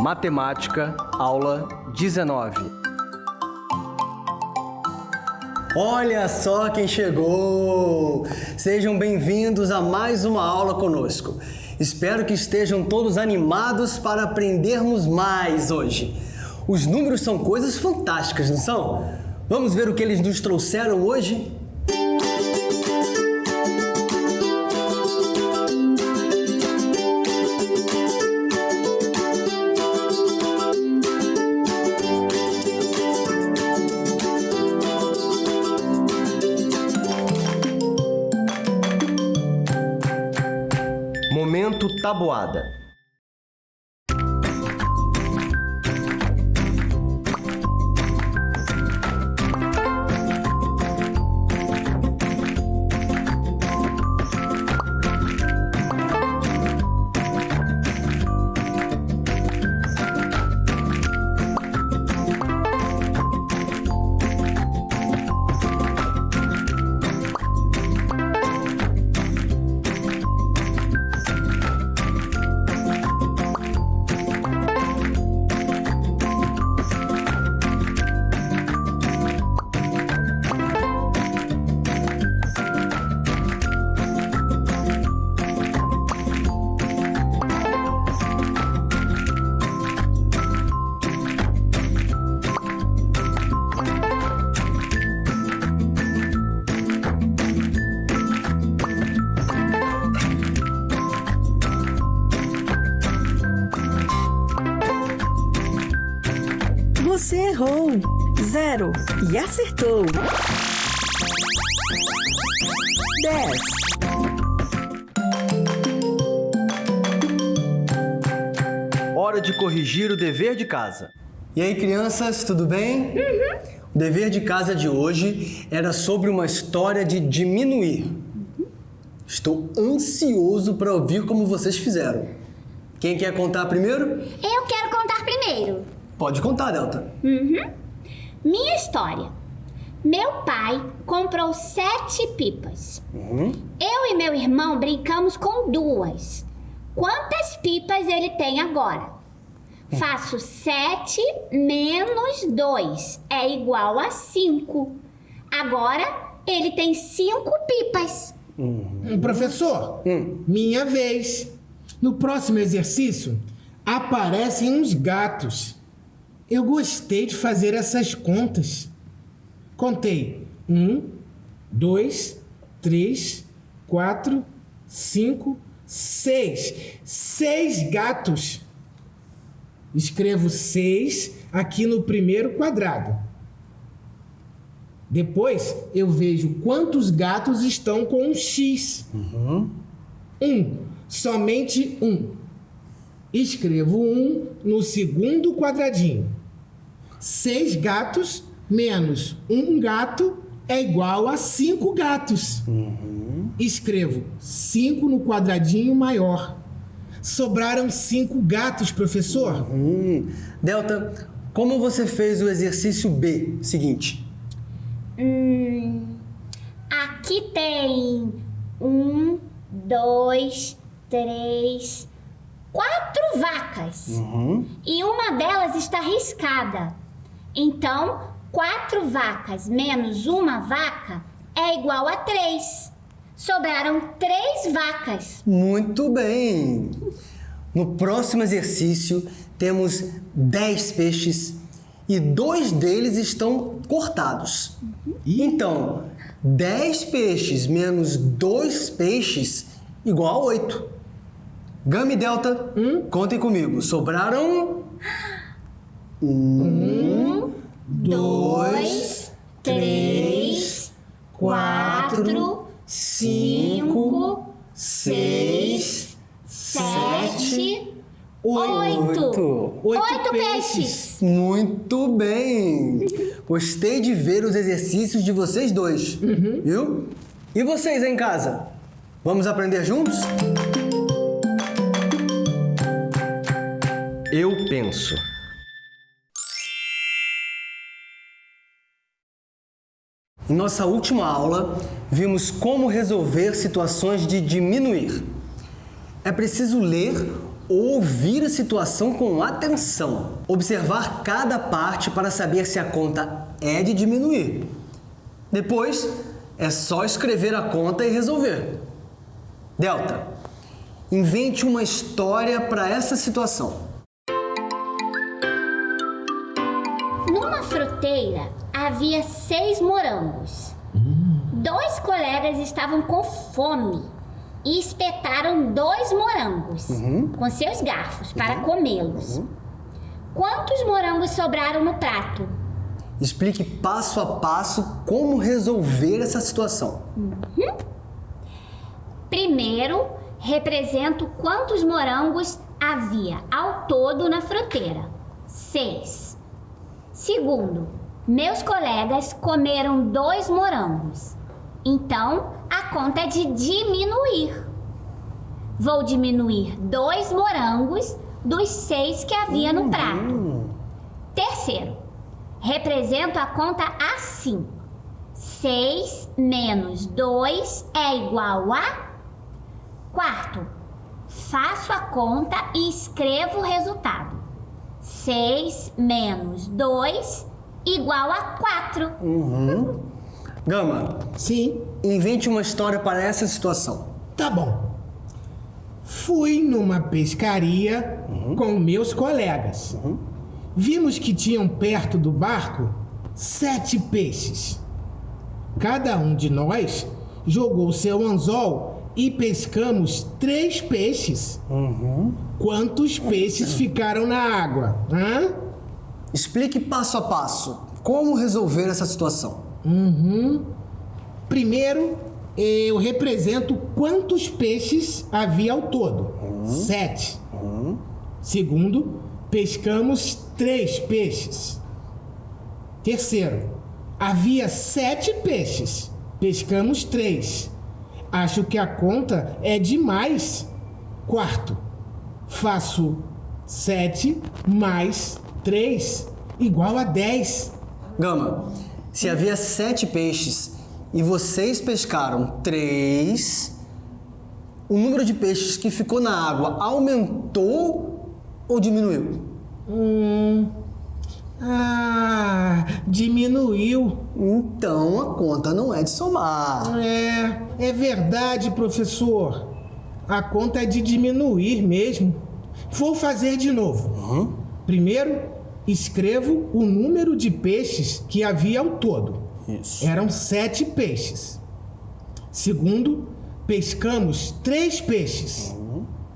Matemática, aula 19. Olha só quem chegou! Sejam bem-vindos a mais uma aula conosco. Espero que estejam todos animados para aprendermos mais hoje. Os números são coisas fantásticas, não são? Vamos ver o que eles nos trouxeram hoje? Momento tabuada. Você errou 0 e acertou 10. Hora de corrigir o dever de casa. E aí, crianças, tudo bem? O dever de casa de hoje era sobre uma história de diminuir. Estou ansioso para ouvir como vocês fizeram. Quem quer contar primeiro? Eu quero contar primeiro. Pode contar, Delta. Minha história. Meu pai comprou 7 pipas. Eu e meu irmão brincamos com 2. Quantas pipas ele tem agora? Faço 7 menos 2 é igual a 5. Agora ele tem 5 pipas. Professor, minha vez. No próximo exercício, aparecem uns gatos. Eu gostei de fazer essas contas. Contei 1, 2, 3, 4, 5, 6. 6 gatos. Escrevo 6 aqui no primeiro quadrado. Depois eu vejo quantos gatos estão com um X. 1, somente 1. Escrevo 1 no segundo quadradinho. 6 gatos menos 1 gato é igual a 5 gatos. Escrevo 5 no quadradinho maior. Sobraram 5 gatos, professor. Delta, como você fez o exercício B seguinte? Aqui tem 1, 2, 3, 4 vacas. E uma delas está riscada. Então, 4 vacas menos uma vaca é igual a 3. Sobraram 3 vacas. Muito bem! No próximo exercício, temos 10 peixes e 2 deles estão cortados. Então, 10 peixes menos 2 peixes igual a 8. Gama e Delta, contem comigo. Sobraram 1, 2, 3, 4, 5, 6, 7, 8. 8 peixes. Muito bem! Gostei de ver os exercícios de vocês dois, viu? E vocês aí em casa? Vamos aprender juntos? Eu penso. Em nossa última aula, vimos como resolver situações de diminuir. É preciso ler ouvir a situação com atenção, observar cada parte para saber se a conta é de diminuir. Depois, é só escrever a conta e resolver. Delta, invente uma história para essa situação. Numa fruteira havia 6 morangos. 2 colegas estavam com fome e espetaram 2 morangos com seus garfos para comê-los. Quantos morangos sobraram no prato? Explique passo a passo como resolver essa situação. Primeiro, represento quantos morangos havia ao todo na fruteira. 6. Segundo, meus colegas comeram 2 morangos. Então, a conta é de diminuir. Vou diminuir 2 morangos dos 6 que havia no prato. Terceiro, represento a conta assim. 6 menos 2 é igual a... Quarto, faço a conta e escrevo o resultado. 6 menos 2 igual a 4. Gama, Sim, invente uma história para essa situação. tá bom. Fui numa pescaria com meus colegas. Vimos que tinham perto do barco 7 peixes. Cada um de nós jogou seu anzol e pescamos 3 peixes. Quantos peixes ficaram na água? Hã? Explique passo a passo como resolver essa situação. Primeiro, eu represento quantos peixes havia ao todo. 7. Segundo, pescamos 3 peixes. Terceiro, havia 7 peixes. Pescamos 3. Acho que a conta é demais. Quarto, faço 7 mais 3 igual a 10. Gama, se havia 7 peixes e vocês pescaram 3, o número de peixes que ficou na água aumentou ou diminuiu? Diminuiu. Então a conta não é de somar. É verdade, professor. A conta é de diminuir mesmo. Vou fazer de novo. Primeiro, escrevo o número de peixes que havia ao todo. Isso. Eram 7 peixes. Segundo, pescamos 3 peixes.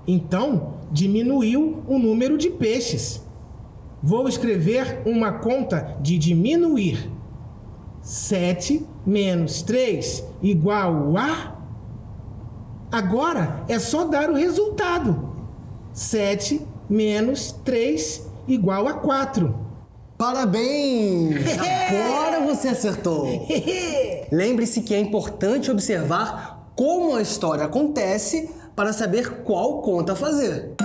Então, diminuiu o número de peixes. Vou escrever uma conta de diminuir. 7 menos 3 igual a... Agora é só dar o resultado. 7 menos 3 igual a 4. Parabéns! Agora você acertou! Lembre-se que é importante observar como a história acontece para saber qual conta fazer.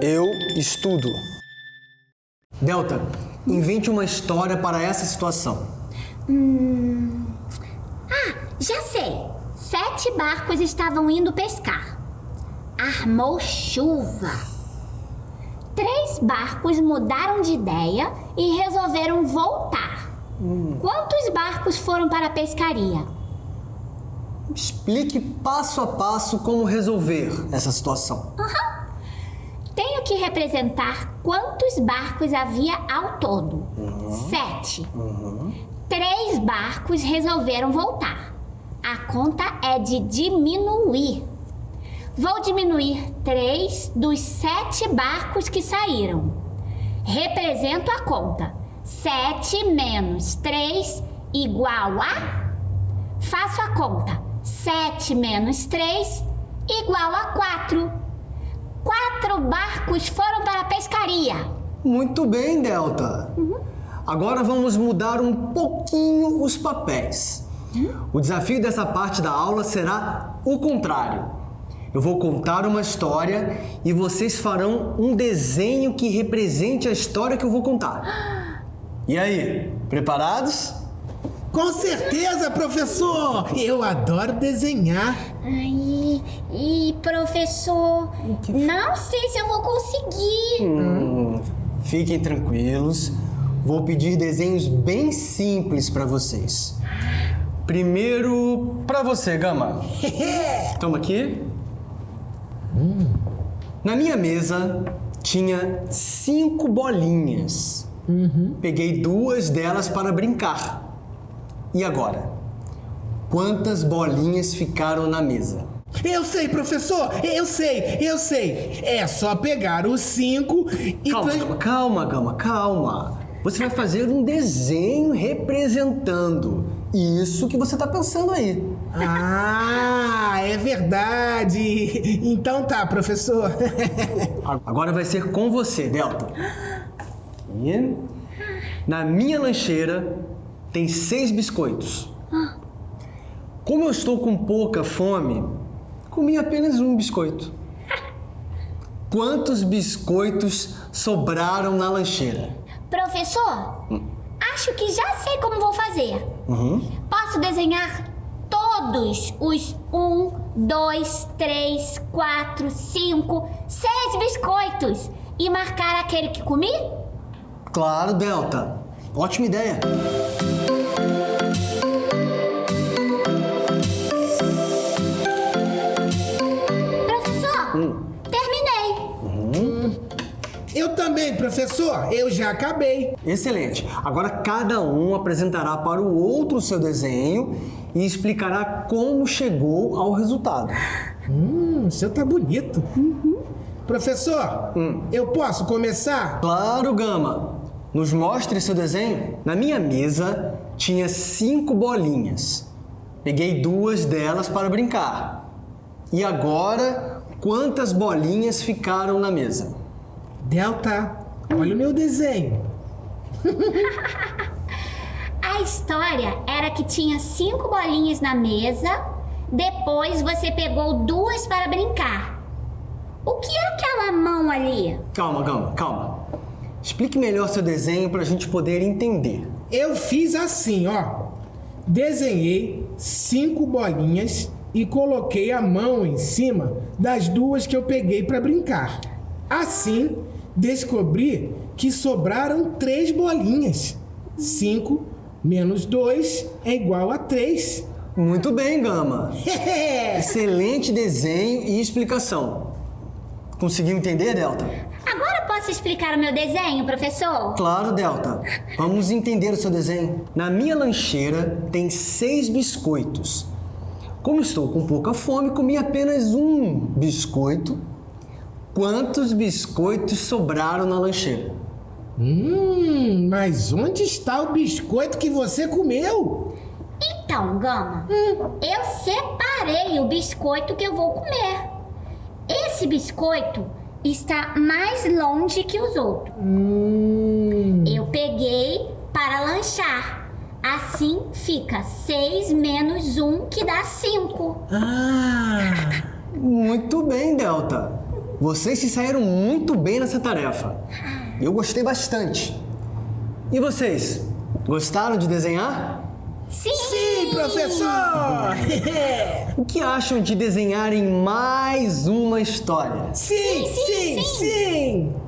Eu estudo. Delta, invente uma história para essa situação. Já sei. 7 barcos estavam indo pescar. Armou chuva. 3 barcos mudaram de ideia e resolveram voltar. Quantos barcos foram para a pescaria? Explique passo a passo como resolver essa situação. Tenho que representar quantos barcos havia ao todo. 7. 3 barcos resolveram voltar. A conta é de diminuir. Vou diminuir 3 dos 7 barcos que saíram. Represento a conta. 7 menos 3 igual a... Faço a conta. 7 menos 3 igual a 4. 4 barcos foram para a pescaria. Muito bem, Delta. Agora vamos mudar um pouquinho os papéis. O desafio dessa parte da aula será o contrário. Eu vou contar uma história e vocês farão um desenho que represente a história que eu vou contar. E aí, preparados? Com certeza, professor! Eu adoro desenhar. Ai, e professor, não sei se eu vou conseguir. Fiquem tranquilos. Vou pedir desenhos bem simples para vocês. Primeiro, para você, Gama. Toma aqui. Na minha mesa tinha 5 bolinhas. Peguei 2 delas para brincar. E agora? Quantas bolinhas ficaram na mesa? Eu sei, professor! Eu sei! É só pegar os 5 e... Calma, Gama. Você vai fazer um desenho representando isso que você está pensando aí. Ah, é verdade! Então tá, professor. Agora vai ser com você, Delta. E na minha lancheira tem 6 biscoitos. Como eu estou com pouca fome, comi apenas um biscoito. Quantos biscoitos sobraram na lancheira? Professor, acho que já sei como vou fazer. Posso desenhar todos os 1, 2, 3, 4, 5, 6 biscoitos e marcar aquele que comi? Claro, Delta. Ótima ideia. Professor, terminei. Eu também, professor. Eu já acabei. Excelente. Agora cada um apresentará para o outro o seu desenho e explicará como chegou ao resultado. O seu tá bonito. Professor, eu posso começar? Claro, Gama. Nos mostre seu desenho. Na minha mesa tinha 5 bolinhas. Peguei 2 delas para brincar. E agora, quantas bolinhas ficaram na mesa? Delta, olha o meu desenho. A história era que tinha 5 bolinhas na mesa, depois você pegou 2 para brincar. O que é aquela mão ali? Calma, Gama, calma. Explique melhor seu desenho para a gente poder entender. Eu fiz assim, ó. Desenhei 5 bolinhas e coloquei a mão em cima das 2 que eu peguei para brincar. Assim, descobri que sobraram 3 bolinhas. 5 menos 2 é igual a 3. Muito bem, Gama. Excelente desenho e explicação. Conseguiu entender, Delta? Agora posso explicar o meu desenho, professor? Claro, Delta. Vamos entender o seu desenho. Na minha lancheira tem 6 biscoitos. Como estou com pouca fome, comi apenas um biscoito. Quantos biscoitos sobraram na lancheira? Mas onde está o biscoito que você comeu? Então, Gama, eu separei o biscoito que eu vou comer. Esse biscoito está mais longe que os outros. Eu peguei para lanchar. Assim fica 6 menos 1, que dá 5. Muito bem, Delta. Vocês se saíram muito bem nessa tarefa. Eu gostei bastante. E vocês? Gostaram de desenhar? Sim, professor! O que acham de desenharem mais uma história? Sim!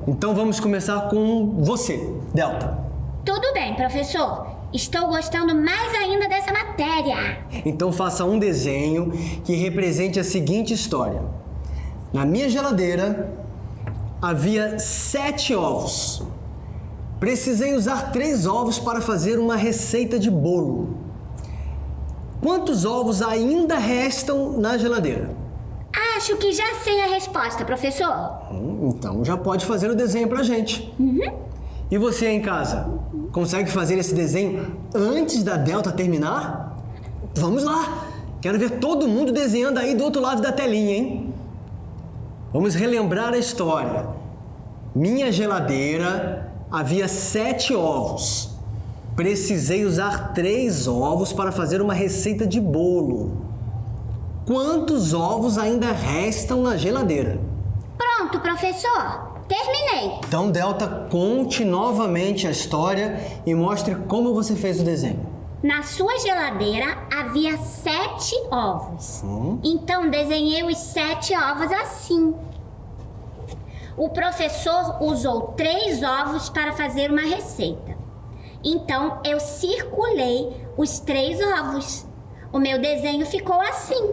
Então vamos começar com você, Delta. Tudo bem, professor. Estou gostando mais ainda dessa matéria. Então faça um desenho que represente a seguinte história. Na minha geladeira havia 7 ovos. Precisei usar 3 ovos para fazer uma receita de bolo. Quantos ovos ainda restam na geladeira? Acho que já sei a resposta, professor. Então já pode fazer o desenho pra gente. E você aí em casa, consegue fazer esse desenho antes da Delta terminar? Vamos lá! Quero ver todo mundo desenhando aí do outro lado da telinha, hein? Vamos relembrar a história. Minha geladeira havia 7 ovos. Precisei usar 3 ovos para fazer uma receita de bolo. Quantos ovos ainda restam na geladeira? Pronto, professor. Terminei. Então, Delta, conte novamente a história e mostre como você fez o desenho. Na sua geladeira havia 7 ovos. Então desenhei os 7 ovos assim. O professor usou 3 ovos para fazer uma receita. Então eu circulei os 3 ovos. O meu desenho ficou assim.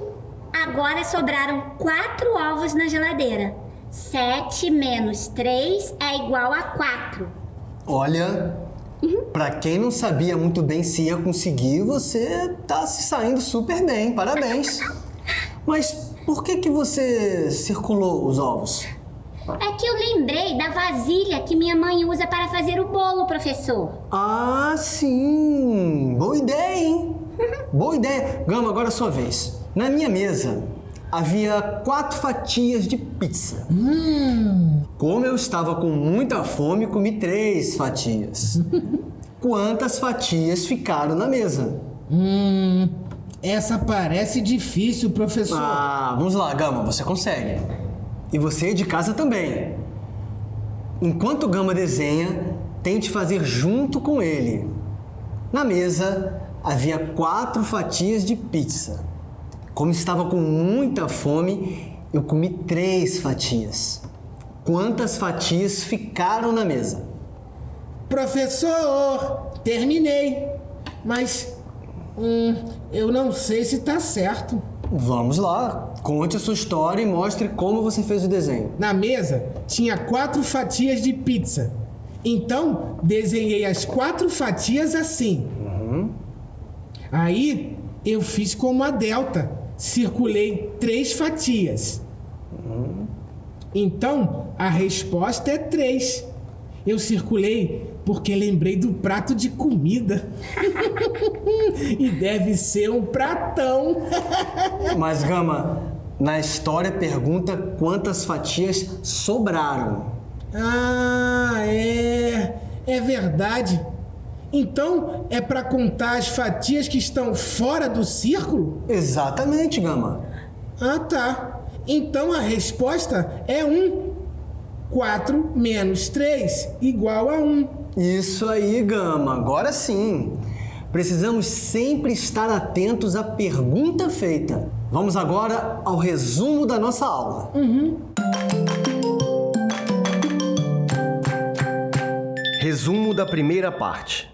Agora sobraram 4 ovos na geladeira. 7 menos 3 é igual a 4. Olha, pra quem não sabia muito bem se ia conseguir, você tá se saindo super bem, parabéns. Mas por que você circulou os ovos? É que eu lembrei da vasilha que minha mãe usa para fazer o bolo, professor. Ah, sim! Boa ideia, hein? Boa ideia. Gama, agora é a sua vez. Na minha mesa havia 4 fatias de pizza. Como eu estava com muita fome, comi 3 fatias. Quantas fatias ficaram na mesa? Essa parece difícil, professor. Ah, vamos lá, Gama, você consegue. E você de casa também. Enquanto o Gama desenha, tente fazer junto com ele. Na mesa havia 4 fatias de pizza. Como estava com muita fome, eu comi 3 fatias. Quantas fatias ficaram na mesa? Professor, terminei. Mas eu não sei se tá certo. Vamos lá, conte a sua história e mostre como você fez o desenho. Na mesa tinha 4 fatias de pizza. Então, desenhei as 4 fatias assim. Aí, eu fiz como a Delta. Circulei 3 fatias. Então, a resposta é 3. Eu circulei porque lembrei do prato de comida. E deve ser um pratão. Mas, Gama, na história pergunta quantas fatias sobraram. Ah, é verdade. Então, é para contar as fatias que estão fora do círculo? Exatamente, Gama. Ah, tá. Então a resposta é 1. 4 menos 3 igual a 1. Isso aí, Gama. Agora sim. Precisamos sempre estar atentos à pergunta feita. Vamos agora ao resumo da nossa aula. Resumo da primeira parte.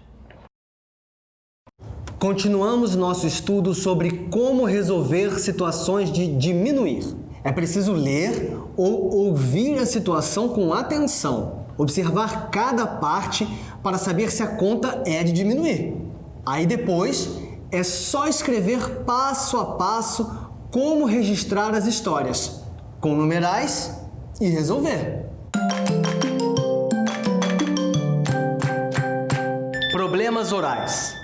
Continuamos nosso estudo sobre como resolver situações de diminuir. É preciso ler ou ouvir a situação com atenção, observar cada parte para saber se a conta é de diminuir. Aí depois é só escrever passo a passo como registrar as histórias, com numerais e resolver. Problemas orais.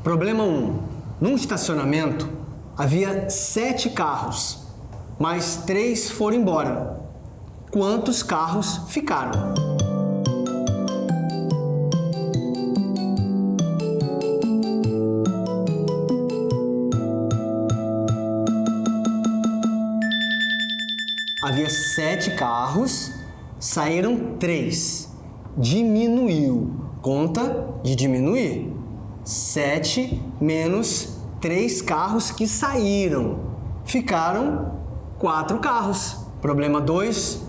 Problema 1. Num estacionamento havia 7 carros, mas 3 foram embora. Quantos carros ficaram? Havia 7 carros, saíram 3. Diminuiu. Conta de diminuir. 7 menos 3 carros que saíram. Ficaram 4 carros. Problema 2.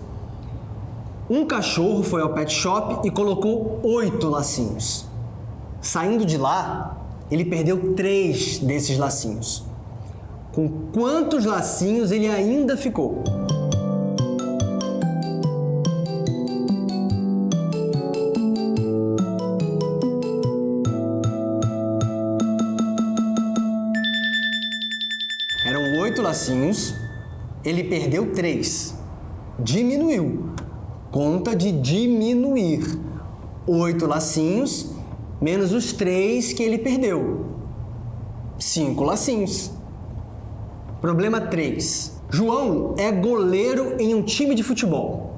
Um cachorro foi ao pet shop e colocou 8 lacinhos. Saindo de lá, ele perdeu 3 desses lacinhos. Com quantos lacinhos ele ainda ficou? Eram 8 lacinhos, ele perdeu 3. Diminuiu. Conta de diminuir. 8 lacinhos menos os 3 que ele perdeu. 5 lacinhos. Problema 3. João é goleiro em um time de futebol.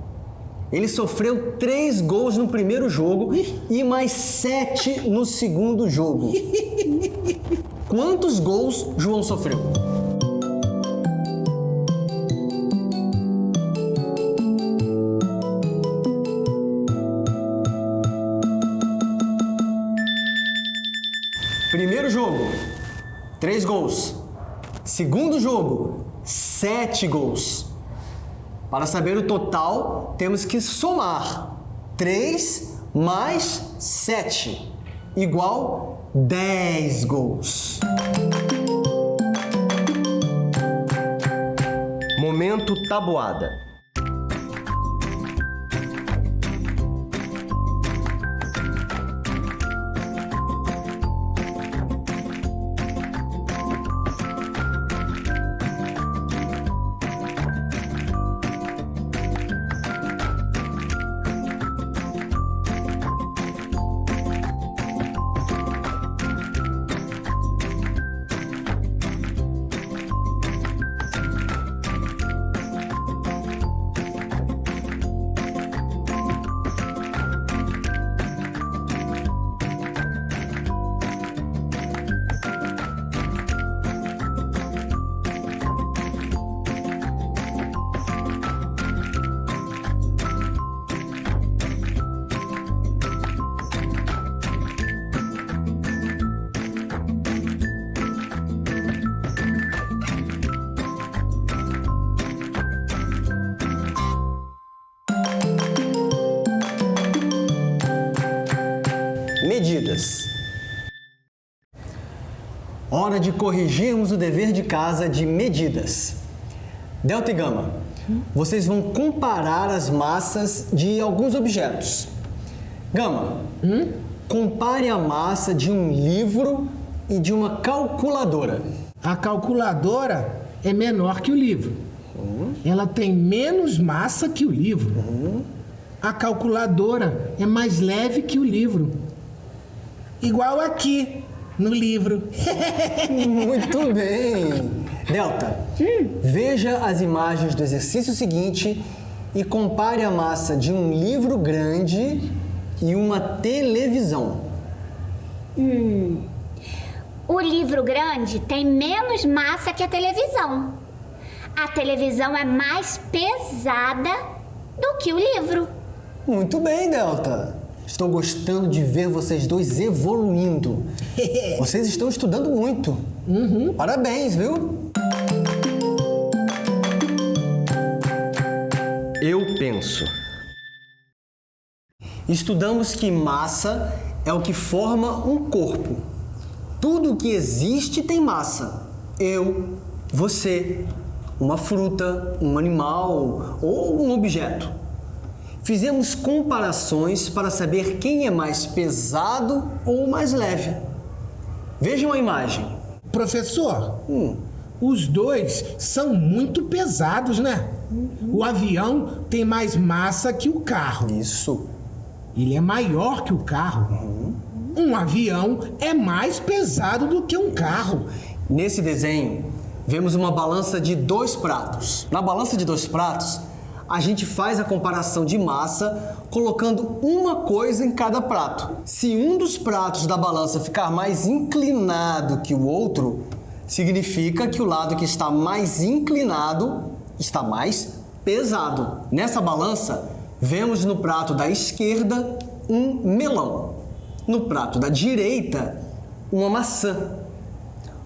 Ele sofreu 3 gols no primeiro jogo e mais 7 no segundo jogo. Quantos gols João sofreu? Primeiro jogo, 3 gols. Segundo jogo, 7 gols. Para saber o total, temos que somar 3 mais 7, igual 10 gols. Momento tabuada. Medidas. Hora de corrigirmos o dever de casa de medidas. Delta e Gama, vocês vão comparar as massas de alguns objetos. Gama, compare a massa de um livro e de uma calculadora. A calculadora é menor que o livro. Ela tem menos massa que o livro. A calculadora é mais leve que o livro. Igual aqui, no livro. Muito bem! Delta, veja as imagens do exercício seguinte e compare a massa de um livro grande e uma televisão. O livro grande tem menos massa que a televisão. A televisão é mais pesada do que o livro. Muito bem, Delta. Estou gostando de ver vocês dois evoluindo. Vocês estão estudando muito. Parabéns, viu? Eu penso. Estudamos que massa é o que forma um corpo. Tudo que existe tem massa. Eu, você, uma fruta, um animal ou um objeto. Fizemos comparações para saber quem é mais pesado ou mais leve. Vejam a imagem. Professor, os dois são muito pesados, né? O avião tem mais massa que o carro. Isso. Ele é maior que o carro. Um avião é mais pesado do que um carro. Nesse desenho, vemos uma balança de 2 pratos. Na balança de 2 pratos, a gente faz a comparação de massa colocando uma coisa em cada prato. Se um dos pratos da balança ficar mais inclinado que o outro, significa que o lado que está mais inclinado está mais pesado. Nessa balança, vemos no prato da esquerda um melão. No prato da direita, uma maçã.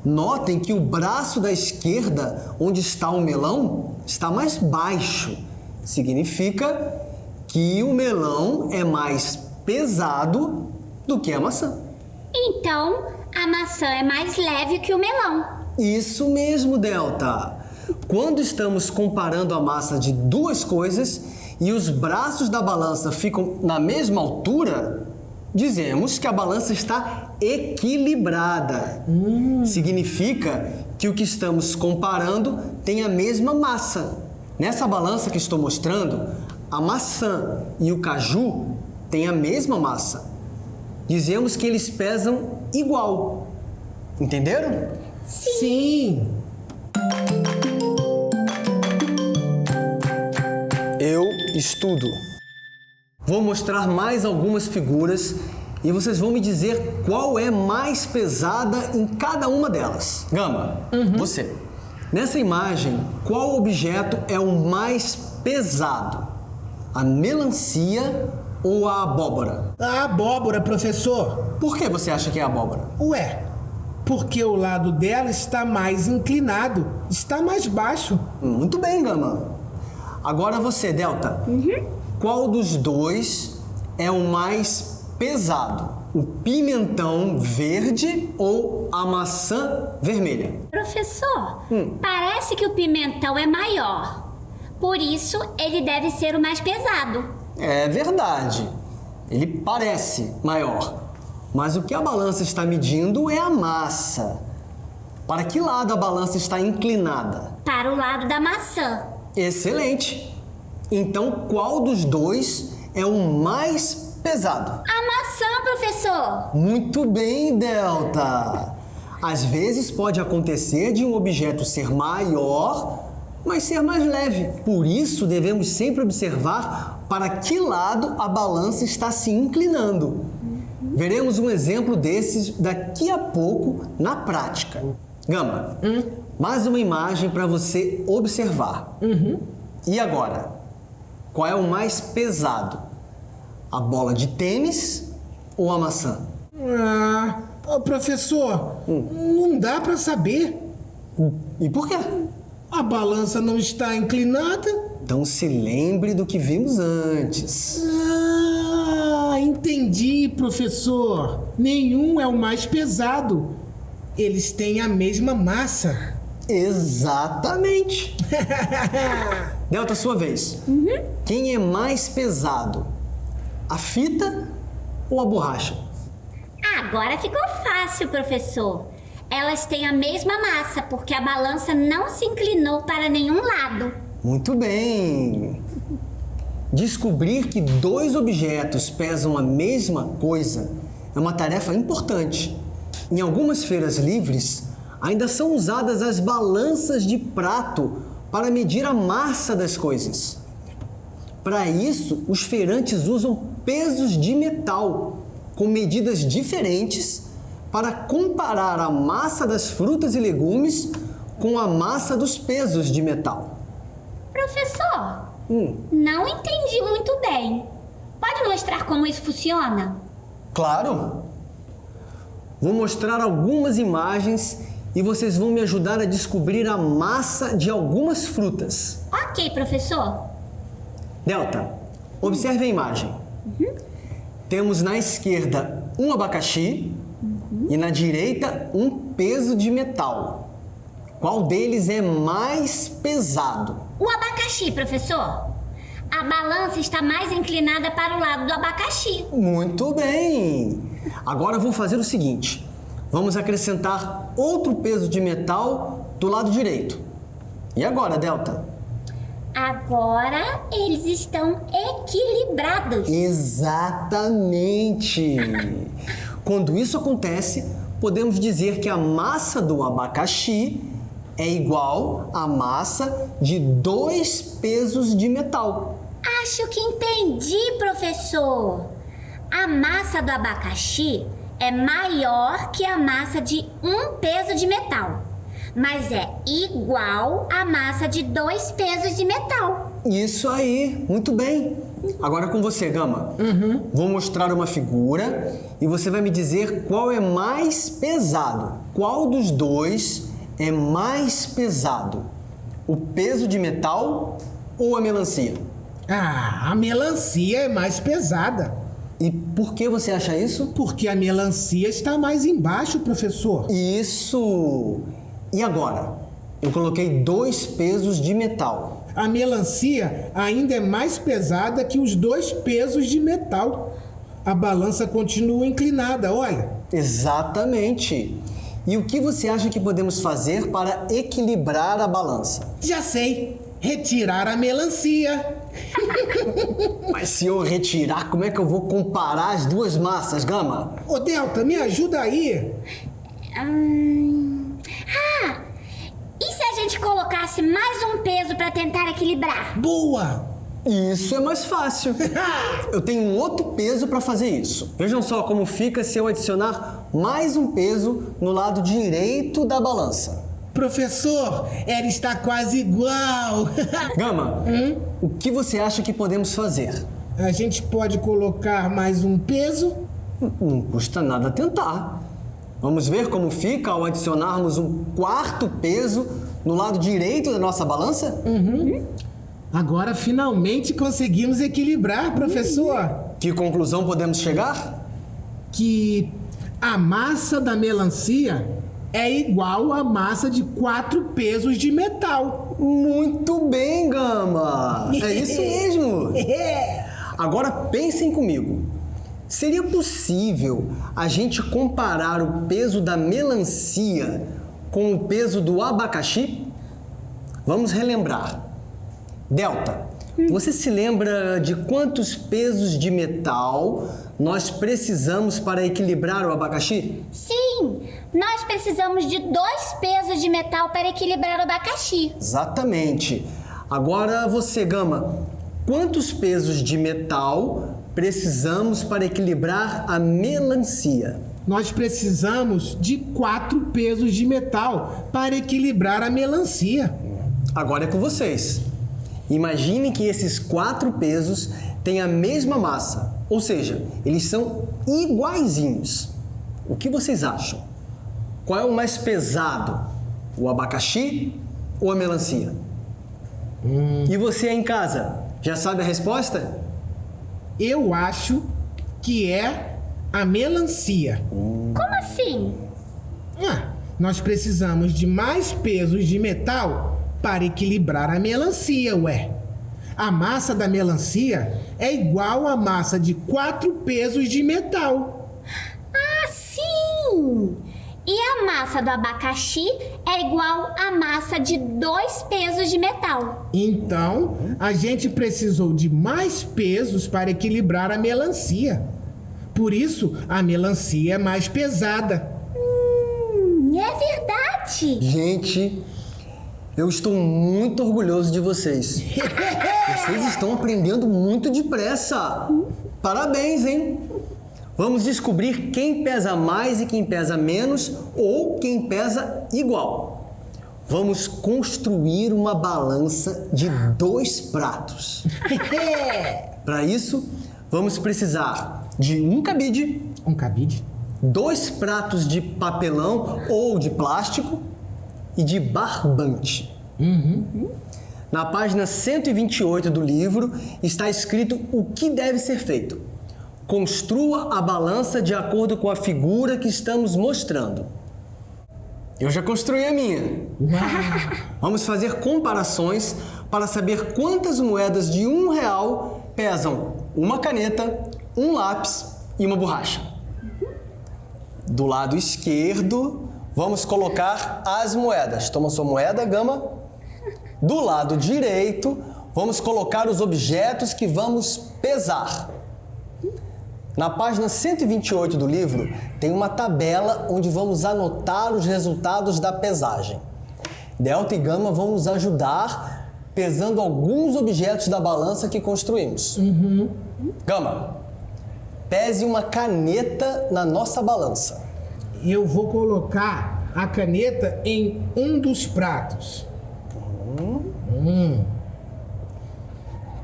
Notem que o braço da esquerda, onde está o melão, está mais baixo. Significa que o melão é mais pesado do que a maçã. Então, a maçã é mais leve que o melão. Isso mesmo, Delta. Quando estamos comparando a massa de 2 coisas e os braços da balança ficam na mesma altura, dizemos que a balança está equilibrada. Significa que o que estamos comparando tem a mesma massa. Nessa balança que estou mostrando, a maçã e o caju têm a mesma massa. Dizemos que eles pesam igual. Entenderam? Sim. Eu estudo. Vou mostrar mais algumas figuras e vocês vão me dizer qual é mais pesada em cada uma delas. Gama, você. Nessa imagem, qual objeto é o mais pesado? A melancia ou a abóbora? A abóbora, professor. Por que você acha que é a abóbora? Ué, Porque o lado dela está mais inclinado, está mais baixo. Muito bem, Gama. Agora você, Delta. Qual dos dois é o mais pesado? O pimentão verde ou a maçã vermelha? Professor, parece que o pimentão é maior. Por isso, ele deve ser o mais pesado. É verdade. Ele parece maior. Mas o que a balança está medindo é a massa. Para que lado a balança está inclinada? Para o lado da maçã. Excelente! Então, qual dos dois é o mais pesado? A maçã, professor! Muito bem, Delta! Às vezes pode acontecer de um objeto ser maior, mas ser mais leve. Por isso, devemos sempre observar para que lado a balança está se inclinando. Veremos um exemplo desses daqui a pouco na prática. Gama, mais uma imagem para você observar. E agora? Qual é o mais pesado? A bola de tênis ou a maçã? Professor, não dá para saber. E por quê? A balança não está inclinada. Então se lembre do que vimos antes. Entendi, professor. Nenhum é o mais pesado. Eles têm a mesma massa. Exatamente. Delta, sua vez. Quem é mais pesado? A fita ou a borracha? Agora ficou fácil, professor. Elas têm a mesma massa, porque a balança não se inclinou para nenhum lado. Muito bem. Descobrir que dois objetos pesam a mesma coisa é uma tarefa importante. Em algumas feiras livres, ainda são usadas as balanças de prato para medir a massa das coisas. Para isso, os feirantes usam pesos de metal com medidas diferentes para comparar a massa das frutas e legumes com a massa dos pesos de metal. Professor, não entendi muito bem. Pode mostrar como isso funciona? Claro! Vou mostrar algumas imagens e vocês vão me ajudar a descobrir a massa de algumas frutas. Ok, professor. Delta, observe a imagem. Temos na esquerda um abacaxi e na direita um peso de metal. Qual deles é mais pesado? O abacaxi, professor. A balança está mais inclinada para o lado do abacaxi. Muito bem! Agora vou fazer o seguinte. Vamos acrescentar outro peso de metal do lado direito. E agora, Delta? Agora eles estão equilibrados. Exatamente! Quando isso acontece, podemos dizer que a massa do abacaxi é igual à massa de 2 pesos de metal. Acho que entendi, professor. A massa do abacaxi é maior que a massa de 1 peso de metal, mas é igual à massa de 2 pesos de metal. Isso aí, muito bem. Agora com você, Gama. Vou mostrar uma figura e você vai me dizer qual é mais pesado. Qual dos dois é mais pesado? O peso de metal ou a melancia? A melancia é mais pesada. E por que você acha isso? Porque a melancia está mais embaixo, professor. Isso! E agora? Eu coloquei 2 pesos de metal. A melancia ainda é mais pesada que os 2 pesos de metal. A balança continua inclinada, olha. Exatamente. E o que você acha que podemos fazer para equilibrar a balança? Já sei. Retirar a melancia. Mas se eu retirar, como é que eu vou comparar as duas massas, Gama? Ô, Delta, me ajuda aí. E se a gente colocasse mais um peso para tentar equilibrar? Boa! Isso é mais fácil. Eu tenho um outro peso para fazer isso. Vejam só como fica se eu adicionar mais um peso no lado direito da balança. Professor, ela está quase igual. Gama, o que você acha que podemos fazer? A gente pode colocar mais um peso? Não custa nada tentar. Vamos ver como fica ao adicionarmos um quarto peso no lado direito da nossa balança? Agora finalmente conseguimos equilibrar, professor. Que conclusão podemos chegar? Que a massa da melancia é igual à massa de 4 pesos de metal. Muito bem, Gama! É isso mesmo! Agora pensem comigo. Seria possível a gente comparar o peso da melancia com o peso do abacaxi? Vamos relembrar. Delta, você se lembra de quantos pesos de metal nós precisamos para equilibrar o abacaxi? Sim, nós precisamos de 2 pesos de metal para equilibrar o abacaxi. Exatamente. Agora você, Gama, quantos pesos de metal precisamos para equilibrar a melancia? Nós precisamos de 4 pesos de metal para equilibrar a melancia. Agora é com vocês. Imagine que esses 4 pesos têm a mesma massa, ou seja, eles são iguaizinhos. O que vocês acham? Qual é o mais pesado? O abacaxi ou a melancia? E você aí em casa, já sabe a resposta? Eu acho que é a melancia. Como assim? Nós precisamos de mais pesos de metal para equilibrar a melancia, ué. A massa da melancia é igual à massa de 4 pesos de metal. Ah, sim! E a massa do abacaxi é igual à massa de 2 pesos de metal. Então, a gente precisou de mais pesos para equilibrar a melancia. Por isso, a melancia é mais pesada. É verdade! Gente, eu estou muito orgulhoso de vocês. Vocês estão aprendendo muito depressa. Parabéns, hein? Vamos descobrir quem pesa mais e quem pesa menos ou quem pesa igual. Vamos construir uma balança de 2 pratos. Para isso, vamos precisar de um cabide, Um cabide? 2 pratos de papelão ou de plástico e de barbante. Na página 128 do livro está escrito o que deve ser feito. Construa a balança de acordo com a figura que estamos mostrando. Eu já construí a minha. Vamos fazer comparações para saber quantas moedas de R$1 pesam uma caneta, um lápis e uma borracha. Do lado esquerdo, vamos colocar as moedas. Toma sua moeda, Gama. Do lado direito, vamos colocar os objetos que vamos pesar. Na página 128 do livro, tem uma tabela onde vamos anotar os resultados da pesagem. Delta e Gama vão nos ajudar pesando alguns objetos da balança que construímos. Gama, pese uma caneta na nossa balança. Eu vou colocar a caneta em um dos pratos.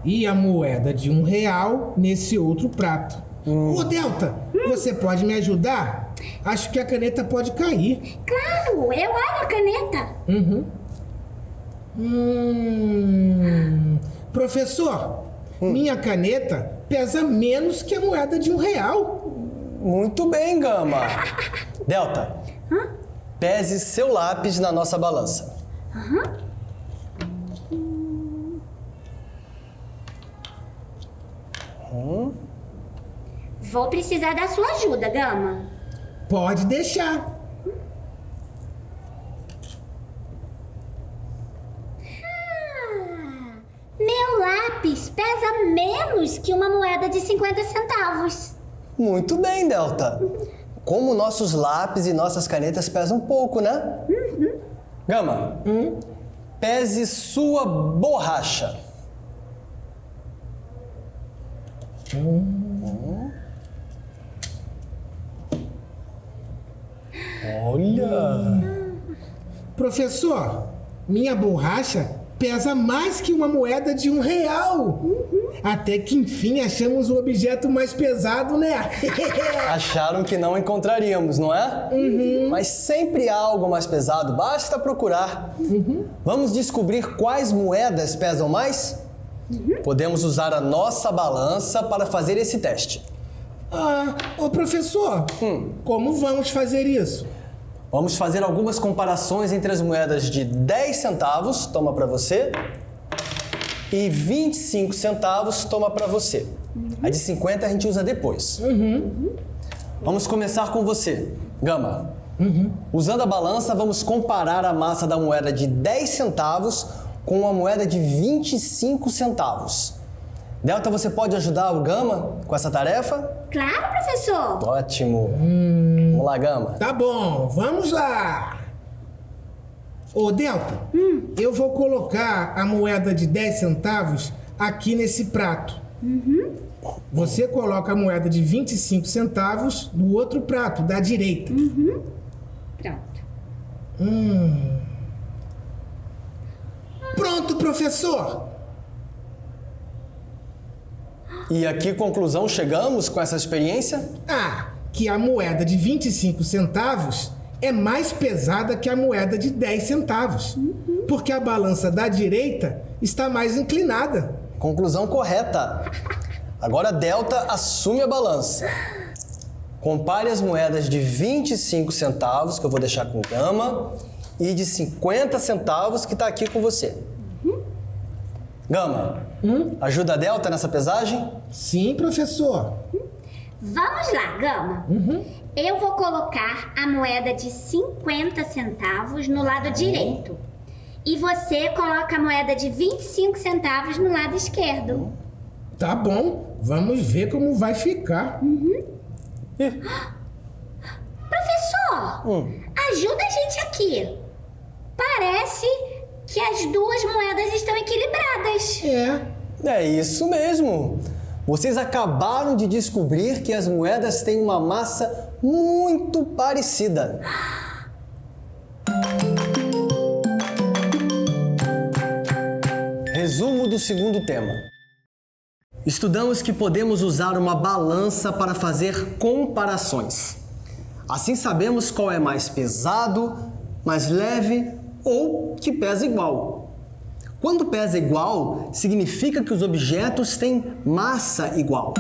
E a moeda de R$1 nesse outro prato. Ô, Delta, você pode me ajudar? Acho que a caneta pode cair. Claro, eu olho a caneta. Professor, minha caneta pesa menos que a moeda de R$1. Muito bem, Gama. Delta, pese seu lápis na nossa balança. Vou precisar da sua ajuda, Gama. Pode deixar. Meu lápis pesa menos que uma moeda de 50 centavos. Muito bem, Delta. Como nossos lápis e nossas canetas pesam pouco, né? Gama, pese sua borracha. Olha! Professor, minha borracha pesa mais que uma moeda de R$1. Até que enfim achamos o objeto mais pesado, né? Acharam que não encontraríamos, não é? Mas sempre há algo mais pesado, basta procurar. Vamos descobrir quais moedas pesam mais? Podemos usar a nossa balança para fazer esse teste. Ô professor, como vamos fazer isso? Vamos fazer algumas comparações entre as moedas de 10 centavos, toma para você, e 25 centavos, toma para você. A de 50 a gente usa depois. Vamos começar com você, Gama. Usando a balança, vamos comparar a massa da moeda de 10 centavos com a moeda de 25 centavos. Delta, você pode ajudar o Gama com essa tarefa? Claro, professor. Ótimo. Vamos lá, Gama. Tá bom, vamos lá. Ô, Delta, eu vou colocar a moeda de 10 centavos aqui nesse prato. Você coloca a moeda de 25 centavos no outro prato, da direita. Pronto. Pronto, professor! E a que conclusão chegamos com essa experiência? Que a moeda de 25 centavos é mais pesada que a moeda de 10 centavos. Porque a balança da direita está mais inclinada. Conclusão correta. Agora Delta assume a balança. Compare as moedas de 25 centavos, que eu vou deixar com Gama, e de 50 centavos, que está aqui com você. Gama, ajuda a Delta nessa pesagem? Sim, professor. Vamos lá, Gama. Eu vou colocar a moeda de 50 centavos no lado direito. E você coloca a moeda de 25 centavos no lado esquerdo. Tá bom, vamos ver como vai ficar. Professor, ajuda a gente aqui. Parece que as duas moedas estão equilibradas. É isso mesmo. Vocês acabaram de descobrir que as moedas têm uma massa muito parecida. Resumo do segundo tema. Estudamos que podemos usar uma balança para fazer comparações. Assim sabemos qual é mais pesado, mais leve ou que pesa igual. Quando pesa igual, significa que os objetos têm massa igual.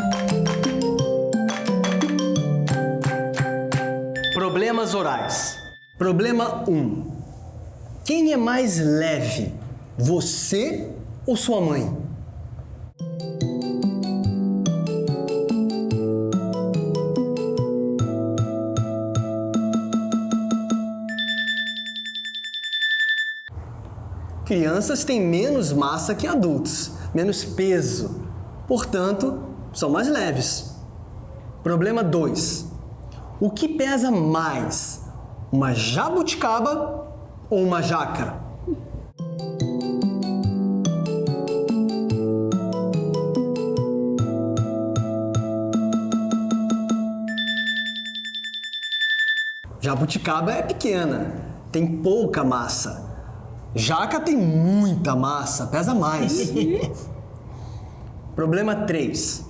Problemas orais. Problema 1. Quem é mais leve, você ou sua mãe? Crianças têm menos massa que adultos, menos peso, portanto, são mais leves. Problema 2. O que pesa mais, uma jabuticaba ou uma jaca? Jabuticaba é pequena, tem pouca massa. Jaca tem muita massa, pesa mais. Problema 3.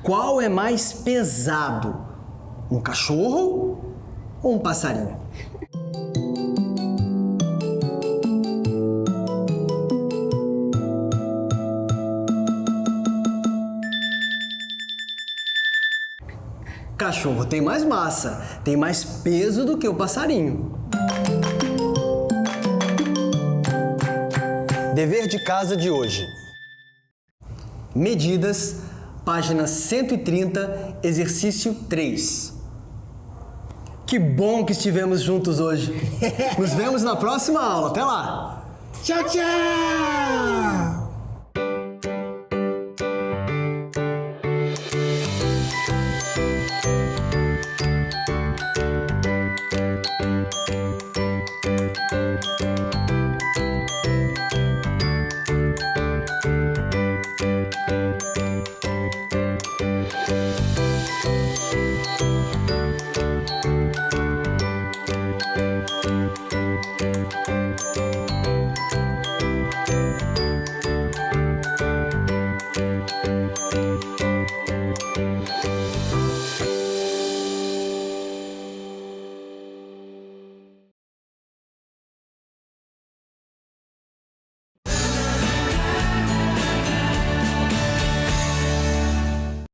Qual é mais pesado? Um cachorro ou um passarinho? Cachorro tem mais massa, tem mais peso do que o passarinho. Dever de casa de hoje. Medidas, página 130, exercício 3. Que bom que estivemos juntos hoje. Nos vemos na próxima aula. Até lá! Tchau, tchau!